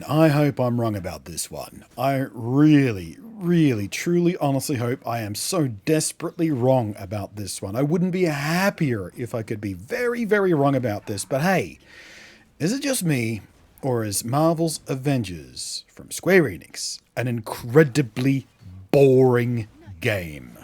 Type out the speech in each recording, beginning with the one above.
man, I hope I'm wrong about this one. I really, truly, honestly hope I am so desperately wrong about this one. I wouldn't be happier if I could be very wrong about this, but hey, is it just me, or is Marvel's Avengers from Square Enix an incredibly boring game?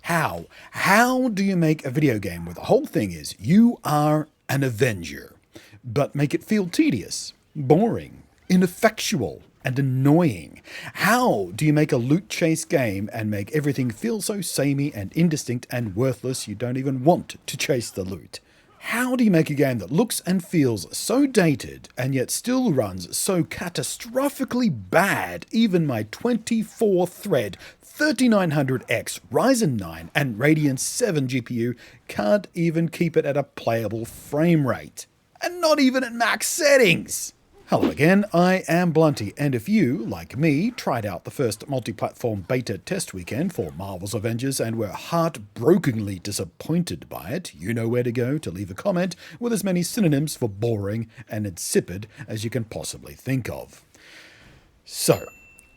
How? How do you make a video game where the whole thing is you are an Avenger, but make it feel tedious, boring, ineffectual, and annoying? How do you make a loot chase game and make everything feel so samey and indistinct and worthless you don't even want to chase the loot? How do you make a game that looks and feels so dated and yet still runs so catastrophically bad even my 24-thread 3900X Ryzen 9 and Radeon 7 GPU can't even keep it at a playable frame rate? And not even at max settings! Hello again, I am Blunty, and if you, like me, tried out the first multi-platform beta test weekend for Marvel's Avengers and were heartbrokenly disappointed by it, you know where to go to leave a comment with as many synonyms for boring and insipid as you can possibly think of. So,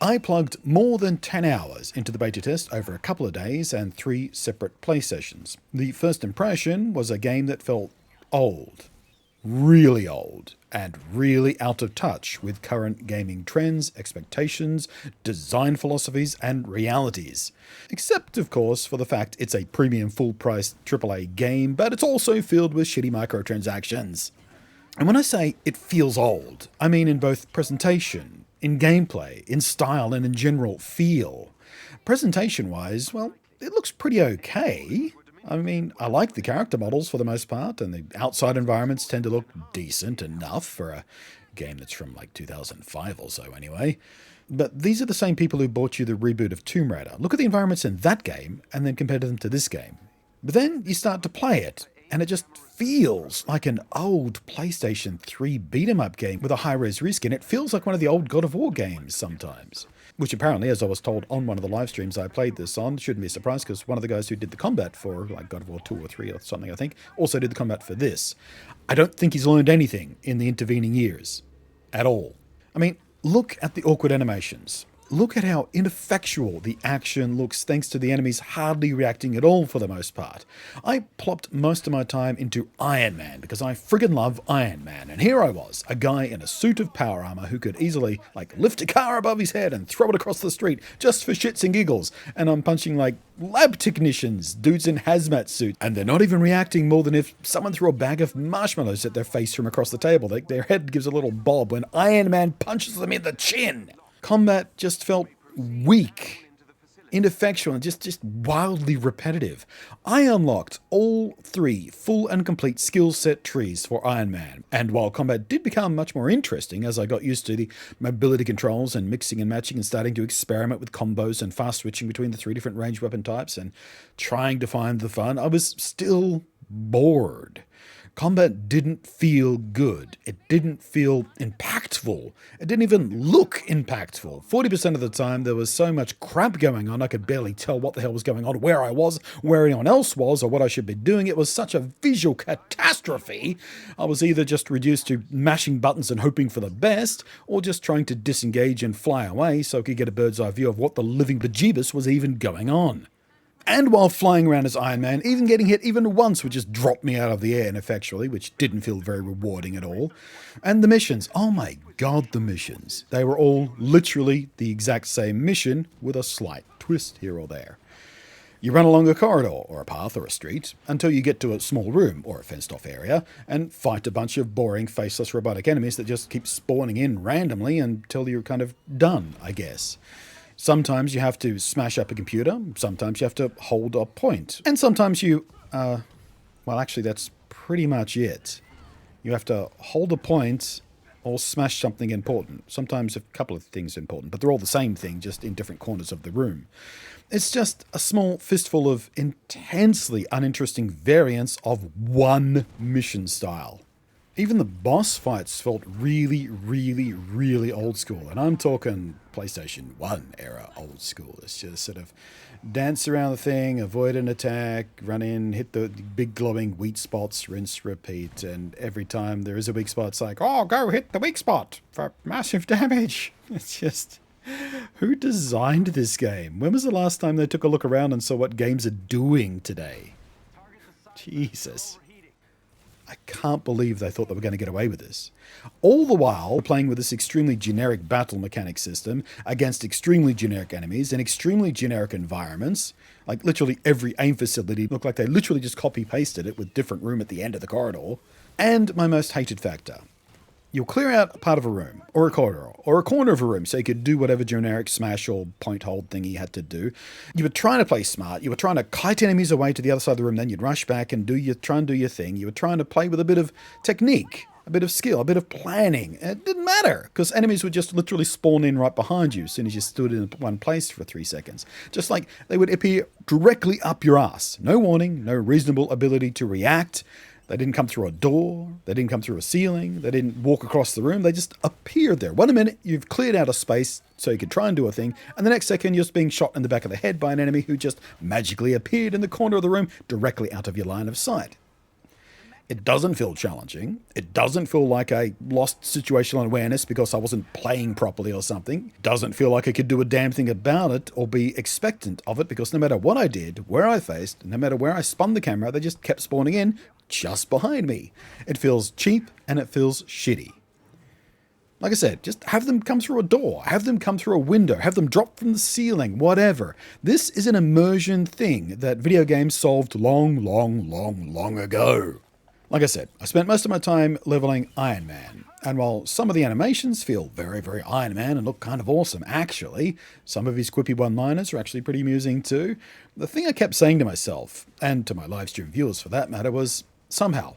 I plugged more than 10 hours into the beta test over a couple of days and 3 separate play sessions. The first impression was a game that felt old. Really old, and really out of touch with current gaming trends, expectations, design philosophies, and realities. Except, of course, for the fact it's a premium full-price AAA game, but it's also filled with shitty microtransactions. And when I say it feels old, I mean in both presentation, in gameplay, in style, and in general feel. Presentation-wise, well, it looks pretty okay. I mean, I like the character models for the most part, and the outside environments tend to look decent enough for a game that's from like 2005 or so anyway. But these are the same people who bought you the reboot of Tomb Raider. Look at the environments in that game, and then compare them to this game. But then you start to play it, and it just feels like an old PlayStation 3 beat-em-up game with a high-res reskin. It feels like one of the old God of War games sometimes. Which apparently, as I was told on one of the live streams I played this on, shouldn't be a surprise because one of the guys who did the combat for like God of War 2 or 3 or something, I think, also did the combat for this. I don't think he's learned anything in the intervening years. At all. I mean, look at the awkward animations. Look at how ineffectual the action looks thanks to the enemies hardly reacting at all for the most part. I plopped most of my time into Iron Man because I friggin' love Iron Man. And here I was, a guy in a suit of power armor who could easily lift a car above his head and throw it across the street just for shits and giggles. And I'm punching lab technicians, dudes in hazmat suits, and they're not even reacting more than if someone threw a bag of marshmallows at their face from across the table. Their head gives a little bob when Iron Man punches them in the chin. Combat just felt weak, ineffectual, and just wildly repetitive. I unlocked all 3 full and complete skill set trees for Iron Man, and while combat did become much more interesting as I got used to the mobility controls and mixing and matching and starting to experiment with combos and fast switching between the 3 different range weapon types and trying to find the fun, I was still bored. Combat didn't feel good. It didn't feel impactful. It didn't even look impactful. 40% of the time there was so much crap going on I could barely tell what the hell was going on, where I was, where anyone else was, or what I should be doing. It was such a visual catastrophe. I was either just reduced to mashing buttons and hoping for the best, or just trying to disengage and fly away so I could get a bird's eye view of what the living bejeebus was even going on. And while flying around as Iron Man, even getting hit even once would just drop me out of the air ineffectually, which didn't feel very rewarding at all. And the missions, oh my god, the missions. They were all literally the exact same mission with a slight twist here or there. You run along a corridor, or a path, or a street, until you get to a small room, or a fenced-off area, and fight a bunch of boring, faceless robotic enemies that just keep spawning in randomly until you're kind of done, I guess. Sometimes you have to smash up a computer, sometimes you have to hold a point, and sometimes well actually that's pretty much it. You have to hold a point or smash something important. Sometimes a couple of things important, but they're all the same thing, just in different corners of the room. It's just a small fistful of intensely uninteresting variants of one mission style. Even the boss fights felt really, really, really old school. And I'm talking PlayStation 1 era old school. It's just sort of dance around the thing, avoid an attack, run in, hit the big glowing weak spots, rinse, repeat. And every time there is a weak spot, it's like, oh, go hit the weak spot for massive damage. It's just, who designed this game? When was the last time they took a look around and saw what games are doing today? Jesus. I can't believe they thought they were going to get away with this. All the while playing with this extremely generic battle mechanic system against extremely generic enemies in extremely generic environments. Like literally every aim facility looked like they literally just copy-pasted it with different room at the end of the corridor. And my most hated factor. You'll clear out part of a room, or a corridor, or a corner of a room so you could do whatever generic smash or point hold thing you had to do. You were trying to play smart, you were trying to kite enemies away to the other side of the room, then you'd rush back and try and do your thing. You were trying to play with a bit of technique, a bit of skill, a bit of planning. And it didn't matter, because enemies would just literally spawn in right behind you as soon as you stood in one place for 3 seconds. Just like they would appear directly up your ass. No warning, no reasonable ability to react. They didn't come through a door, they didn't come through a ceiling, they didn't walk across the room, they just appeared there. 1 minute, you've cleared out a space so you could try and do a thing, and the next second you're just being shot in the back of the head by an enemy who just magically appeared in the corner of the room directly out of your line of sight. It doesn't feel challenging. It doesn't feel like I lost situational awareness because I wasn't playing properly or something. It doesn't feel like I could do a damn thing about it or be expectant of it because no matter what I did, where I faced, no matter where I spun the camera, they just kept spawning in just behind me. It feels cheap and it feels shitty. Like I said, just have them come through a door, have them come through a window, have them drop from the ceiling, whatever. This is an immersion thing that video games solved long, long, long, long ago. Like I said, I spent most of my time leveling Iron Man, and while some of the animations feel very, very Iron Man and look kind of awesome, actually, some of his quippy one-liners are actually pretty amusing too. The thing I kept saying to myself, and to my livestream viewers for that matter, was somehow,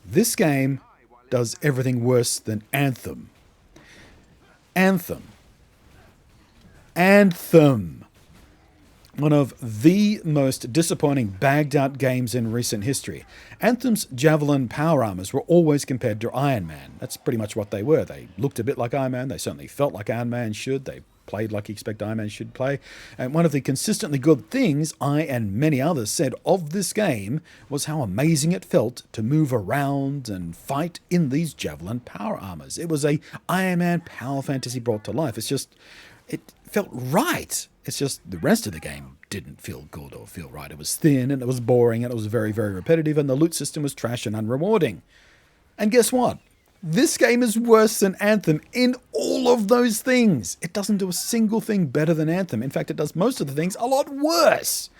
this game does everything worse than Anthem. Anthem. One of the most disappointing bagged-out games in recent history. Anthem's Javelin power armors were always compared to Iron Man. That's pretty much what they were. They looked a bit like Iron Man. They certainly felt like Iron Man should. They played like you expect Iron Man should play. And one of the consistently good things I and many others said of this game was how amazing it felt to move around and fight in these Javelin power armors. It was a Iron Man power fantasy brought to life. It felt right. It's just the rest of the game didn't feel good or feel right. It was thin and it was boring and it was very, very repetitive and the loot system was trash and unrewarding. And guess what? This game is worse than Anthem in all of those things. It doesn't do a single thing better than Anthem. In fact, it does most of the things a lot worse.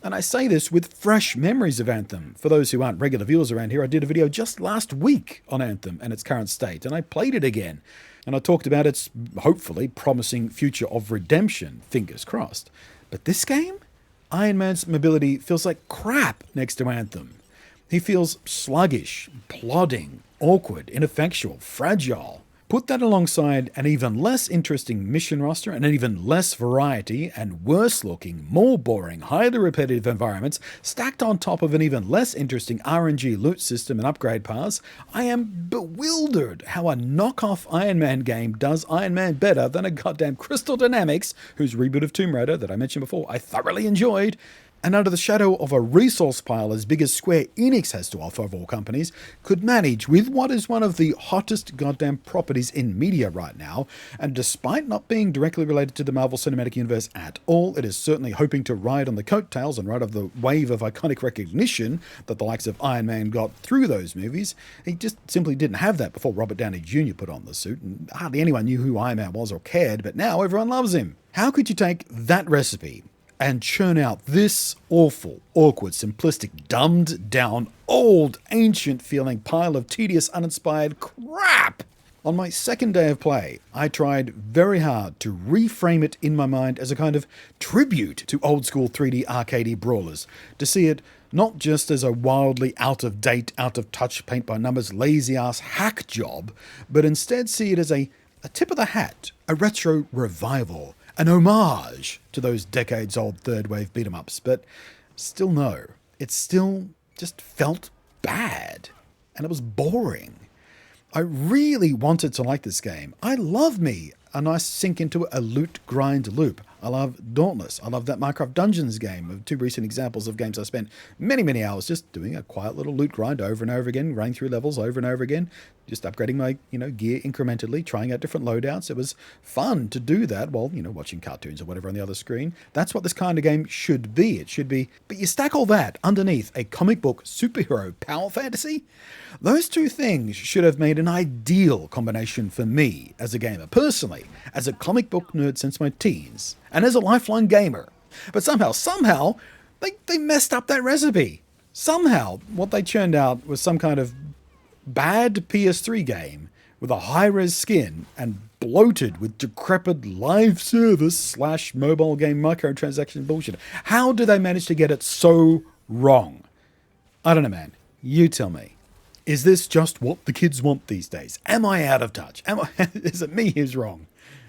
And I say this with fresh memories of Anthem. For those who aren't regular viewers around here, I did a video just last week on Anthem and its current state, and I played it again. And I talked about its, hopefully, promising future of redemption, fingers crossed. But this game? Iron Man's mobility feels like crap next to Anthem. He feels sluggish, plodding, awkward, ineffectual, fragile. Put that alongside an even less interesting mission roster and an even less variety and worse looking, more boring, highly repetitive environments stacked on top of an even less interesting RNG loot system and upgrade paths. I am bewildered how a knockoff Iron Man game does Iron Man better than a goddamn Crystal Dynamics, whose reboot of Tomb Raider that I mentioned before I thoroughly enjoyed. And under the shadow of a resource pile as big as Square Enix has to offer of all companies, could manage with what is one of the hottest goddamn properties in media right now, and despite not being directly related to the Marvel Cinematic Universe at all, it is certainly hoping to ride on the coattails and ride off the wave of iconic recognition that the likes of Iron Man got through those movies. He just simply didn't have that before Robert Downey Jr. put on the suit, and hardly anyone knew who Iron Man was or cared, but now everyone loves him. How could you take that recipe and churn out this awful, awkward, simplistic, dumbed-down, old, ancient-feeling pile of tedious, uninspired crap? On my second day of play, I tried very hard to reframe it in my mind as a kind of tribute to old-school 3D arcadey brawlers, to see it not just as a wildly out-of-date, out-of-touch, paint-by-numbers, lazy-ass hack job, but instead see it as a tip of the hat, a retro revival, an homage to those decades-old third-wave beat-em-ups, but still no. It still just felt bad. and it was boring. I really wanted to like this game. I love me a nice sink into a loot grind loop. I love Dauntless. I love that Minecraft Dungeons game, of two recent examples of games I spent many, many hours just doing a quiet little loot grind over and over again, running through levels over and over again, just upgrading my, gear incrementally, trying out different loadouts. It was fun to do that while, watching cartoons or whatever on the other screen. That's what this kind of game should be. It should be, but you stack all that underneath a comic book superhero power fantasy? Those two things should have made an ideal combination for me as a gamer, personally, as a comic book nerd since my teens, and as a lifelong gamer. But somehow, they messed up that recipe. Somehow, what they churned out was some kind of bad PS3 game with a high-res skin and bloated with decrepit live service / mobile game microtransaction bullshit. How do they manage to get it so wrong? I don't know, man. You tell me. Is this just what the kids want these days? Am I out of touch? Is it me who's wrong?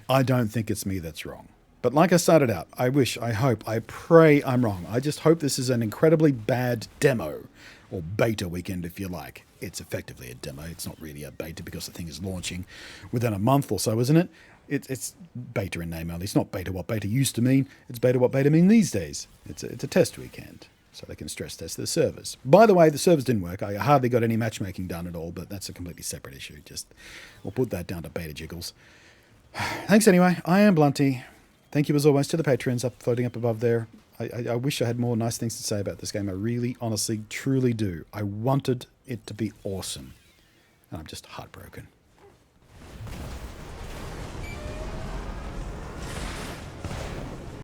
I don't think it's me that's wrong. But like I started out, I wish, I hope, I pray I'm wrong. I just hope this is an incredibly bad demo, or beta weekend if you like. It's effectively a demo. It's not really a beta because the thing is launching within a month or so, isn't it? It's beta in name only. It's not beta what beta used to mean. It's beta what beta mean these days. It's a test weekend, so they can stress test their servers. By the way, the servers didn't work. I hardly got any matchmaking done at all, but that's a completely separate issue. We'll put that down to beta jiggles. Thanks anyway. I am Blunty. Thank you as always to the patrons floating up above there. I wish I had more nice things to say about this game. I really, honestly, truly do. I wanted it to be awesome. And I'm just heartbroken.